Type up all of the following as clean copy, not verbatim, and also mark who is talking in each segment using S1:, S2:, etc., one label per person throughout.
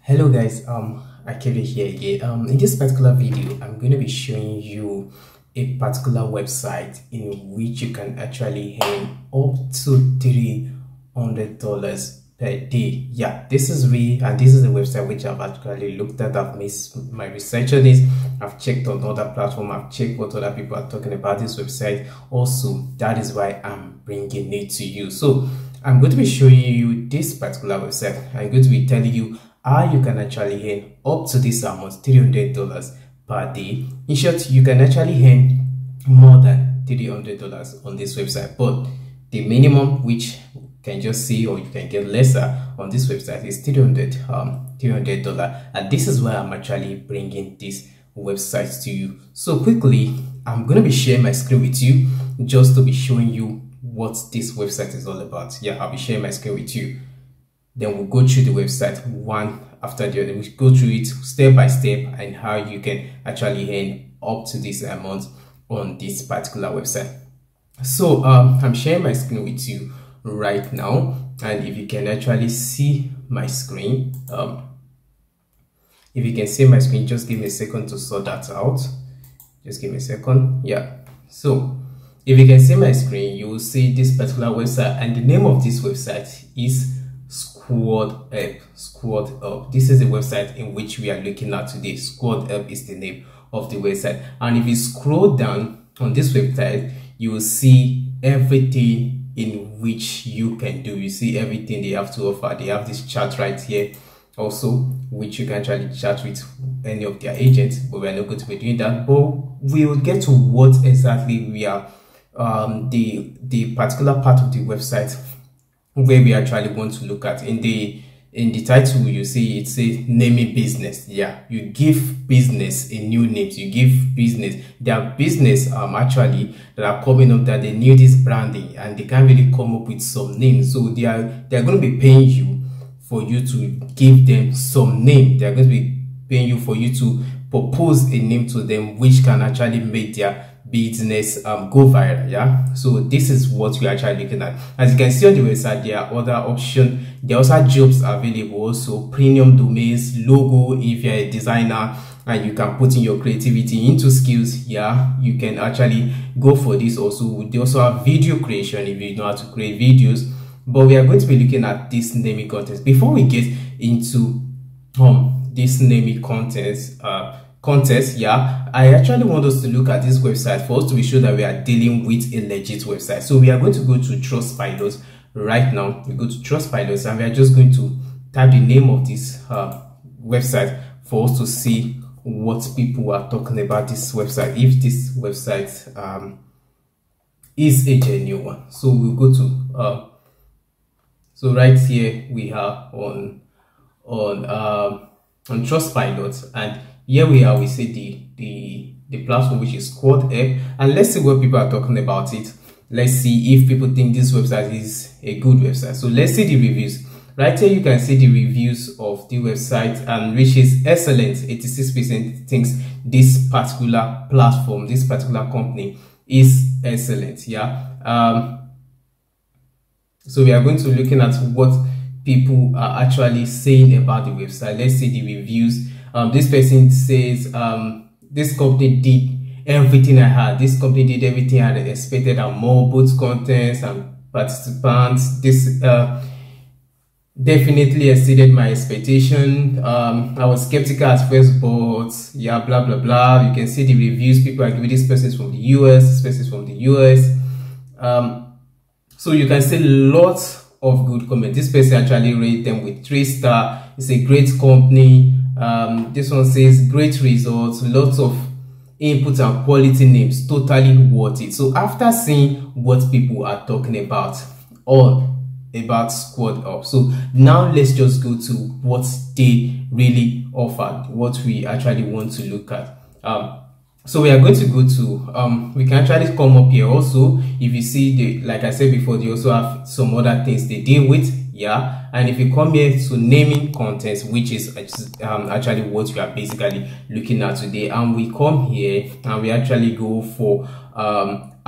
S1: Hello guys, Akere here again. In this particular video, I'm going to be showing you a particular website in which you can actually earn up to $300 per day. Yeah, this is me, and this is the website which I've actually looked at. I've made my research on this. I've checked on other platforms. I've checked what other people are talking about this website. Also, that is why I'm bringing it to you. So I'm going to be showing you this particular website. I'm going to be telling you how you can actually earn up to this amount, $300 per day. In short, you can actually earn more than $300 on this website, but the minimum which you can just see, or you can get lesser on this website, is $300, and this is why I'm actually bringing this website to you. So quickly, I'm going to be sharing my screen with you just to be showing you what this website is all about. Yeah, I'll be sharing my screen with you. Then we'll go through the website one after the other. We'll go through it step by step and how you can actually earn up to this amount on this particular website. So I'm sharing my screen with you right now, and if you can actually see my screen, if you can see my screen, just give me a second to sort that out. Just give me a second. Yeah, so if you can see my screen, you will see this particular website, and the name of this website is Squad Up. This is the website in which we are looking at today. Squad Up is the name of the website, and if you scroll down on this website, you will see everything in which you can do. You see everything they have to offer. They have this chat right here also, which you can actually chat with any of their agents, but we're not going to be doing that. But we will get to what exactly we are the particular part of the website where we actually want to look at. In the title, you see it says naming business. Yeah, you give business a new name. You give business, their business actually that are coming up, that they need this branding and they can't really come up with some names, so they're going to be paying you for you to give them some name. They're going to be paying you for you to propose a name to them which can actually make their business go viral. Yeah, so this is what we're actually looking at. As you can see on the website, there are other options. There are also jobs available, also premium domains, logo. If you're a designer and you can put in your creativity into skills, yeah, you can actually go for this. Also, they also have video creation if you know how to create videos. But we are going to be looking at this naming contest. Before we get into this naming contest, yeah, I actually want us to look at this website for us to be sure that we are dealing with a legit website. So we are going to go to Trustpilot right now. We go to Trustpilot and we are just going to type the name of this website for us to see what people are talking about this website, if this website is a genuine one. So we'll go to so right here we are on Trustpilot, and here we are. We see the platform which is Squad Up, and let's see what people are talking about it. Let's see if people think this website is a good website. So let's see the reviews. Right here you can see the reviews of the website, and which is excellent. 86% thinks this particular platform, this particular company is excellent. Yeah. So we are going to be looking at what people are actually saying about the website. Let's see the reviews. This person says, this company did everything I had. This company did everything I had expected and more, both contents and participants. This definitely exceeded my expectation. I was skeptical at first, but yeah, blah blah blah. You can see the reviews. People are giving this person from the US, this person is from the US. So you can see lots of good comments. This person actually rated them with 3 stars. It's a great company. This one says great results, lots of input and quality names, totally worth it. So after seeing what people are talking about, all about Squad Up, so now let's just go to what they really offered, what we actually want to look at. So we are going to go to we can actually come up here also. If you see, like I said before, they also have some other things they deal with. Yeah, and if you come here to naming contents, which is actually what we are basically looking at today, and we come here and we actually go for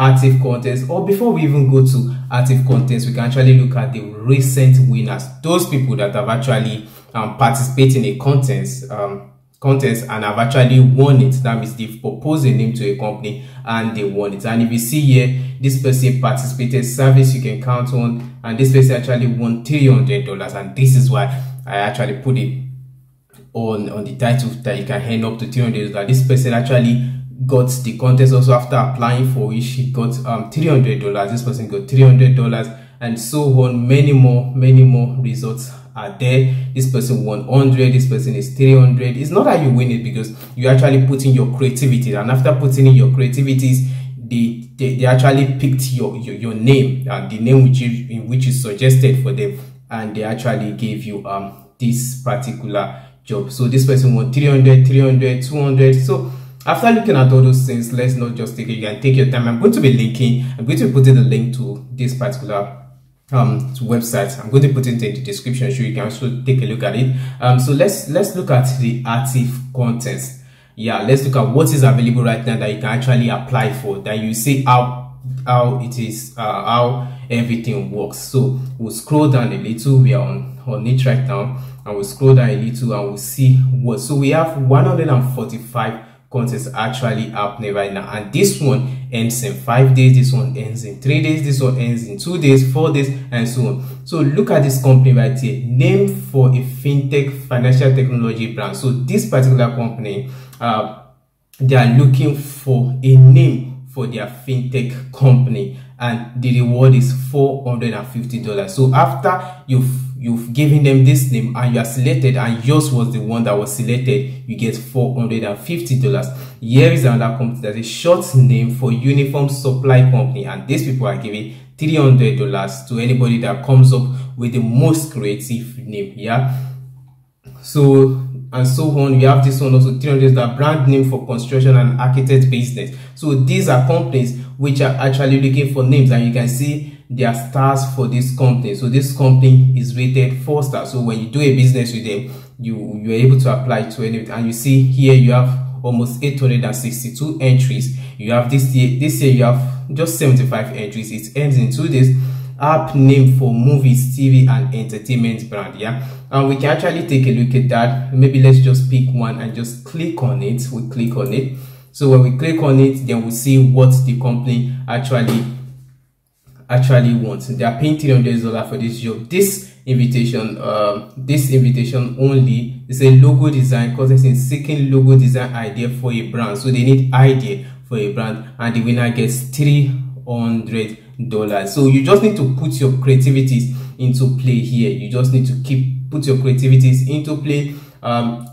S1: active contents, or before we even go to active contents, we can actually look at the recent winners, those people that have actually participate in a contest and I've actually won it. That means they've proposed a name to a company and they won it. And if you see here, this person participated, service you can count on, and this person actually won $300. And this is why I actually put it on the title, that you can earn up to $300. This person actually got the contest also after applying for which he got $300. This person got $300, and so on. Many more results are there. This person won 100, this person is 300. It's not that you win it, because you actually put in your creativity, and after putting in your creativities, they actually picked your name, and the name which is suggested for them, and they actually gave you this particular job. So this person won 300, 200. So after looking at all those things, let's not just take it. You can take your time. I'm going to be putting the link to this particular to website. I'm going to put it in the description so you can also take a look at it. So let's look at the active contest. Yeah, let's look at what is available right now that you can actually apply for, that you see how it is, how everything works. So we'll scroll down a little. We are on it right now, and we'll scroll down a little and we'll see what. So we have 145 contests actually happening right now, and this one ends in 5 days, this one ends in 3 days, this one ends in 2 days, 4 days, and so on. So look at this company right here, named for a fintech financial technology brand. So this particular company, they are looking for a name for their fintech company, and the reward is $450. So after you've given them this name and you are selected, and yours was the one that was selected, you get $450. Here is another company that's a short name for uniform supply company, and these people are giving $300 to anybody that comes up with the most creative name. Yeah, so and so on. We have this one also, $300, brand name for construction and architect business. So these are companies which are actually looking for names, and you can see their stars for this company. So this company is rated 4 stars. So when you do a business with them, you're able to apply to any, and you see here you have almost 862 entries. You have this year you have just 75 entries. It ends in 2 days. App name for movies, TV and entertainment brand. Yeah, and we can actually take a look at that. Maybe let's just pick one and just click on it. We click on it. So when we click on it, then we see what the company actually wants. They are paying $300 for this job. This invitation only is a logo design contest in seeking logo design idea for a brand. So they need idea for a brand, and the winner gets $300. So you just need to put your creativities into play here. You just need to put your creativities into play.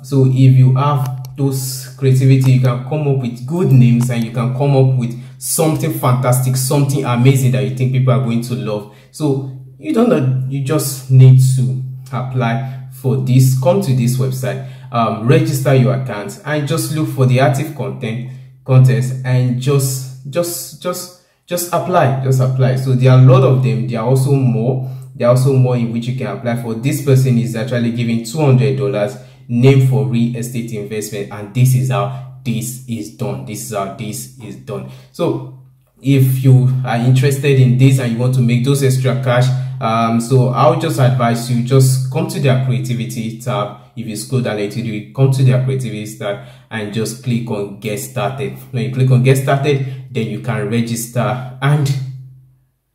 S1: So if you have those creativity, you can come up with good names, and you can come up with something fantastic, something amazing that you think people are going to love. So you don't know, you just need to apply for this. Come to this website, register your account, and just look for the active contest, and just apply. So there are a lot of them. There are also more in which you can apply for. This person is actually giving $200, name for real estate investment, and this is how this is done. So if you are interested in this and you want to make those extra cash, so I'll just advise you, just come to their creativity tab. If you scroll down a little, you come to their creativity tab and just click on get started. When you click on get started, then you can register, and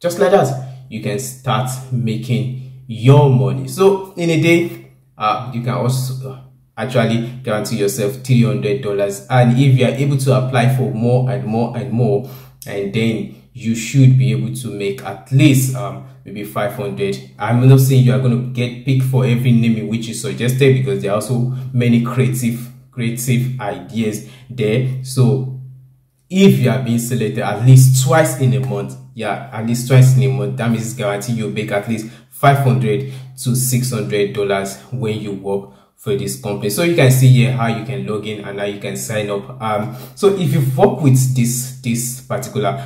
S1: just like that, you can start making your money. So in a day, you can also actually guarantee yourself $300, and if you are able to apply for more and more and more, and then you should be able to make at least maybe 500. I'm not saying you are going to get picked for every name in which you suggested, because there are also many creative ideas there. So if you are being selected at least twice in a month, that means it's guaranteed you'll make at least $500 to $600 when you work for this company. So you can see here how you can log in and how you can sign up. So if you've worked with this particular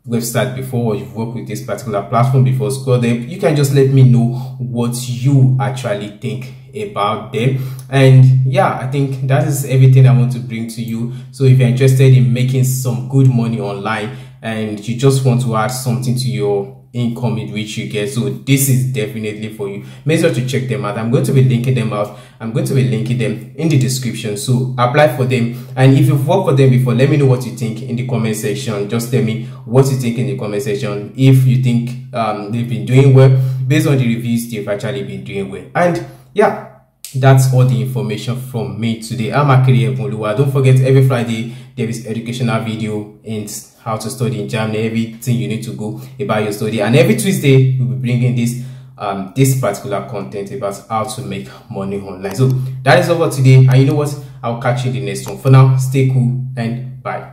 S1: website before, or you've worked with this particular platform before, scroll them, you can just let me know what you actually think about them. And yeah, I think that is everything I want to bring to you. So if you're interested in making some good money online, and you just want to add something to your income in which you get. So this is definitely for you. Make sure to check them out. I'm going to be linking them out. I'm going to be linking them in the description, so apply for them. And if you've worked for them before, let me know what you think in the comment section. Just tell me what you think in the comment section. If you think they've been doing well, based on the reviews, they've actually been doing well. And yeah, that's all the information from me today. I'm Akere. Don't forget, every Friday there is educational video and how to study in Germany, everything you need to go about your study. And every Tuesday we'll be bringing this particular content about how to make money online. So that is all for today, and you know what, I'll catch you in the next one. For now, stay cool and bye.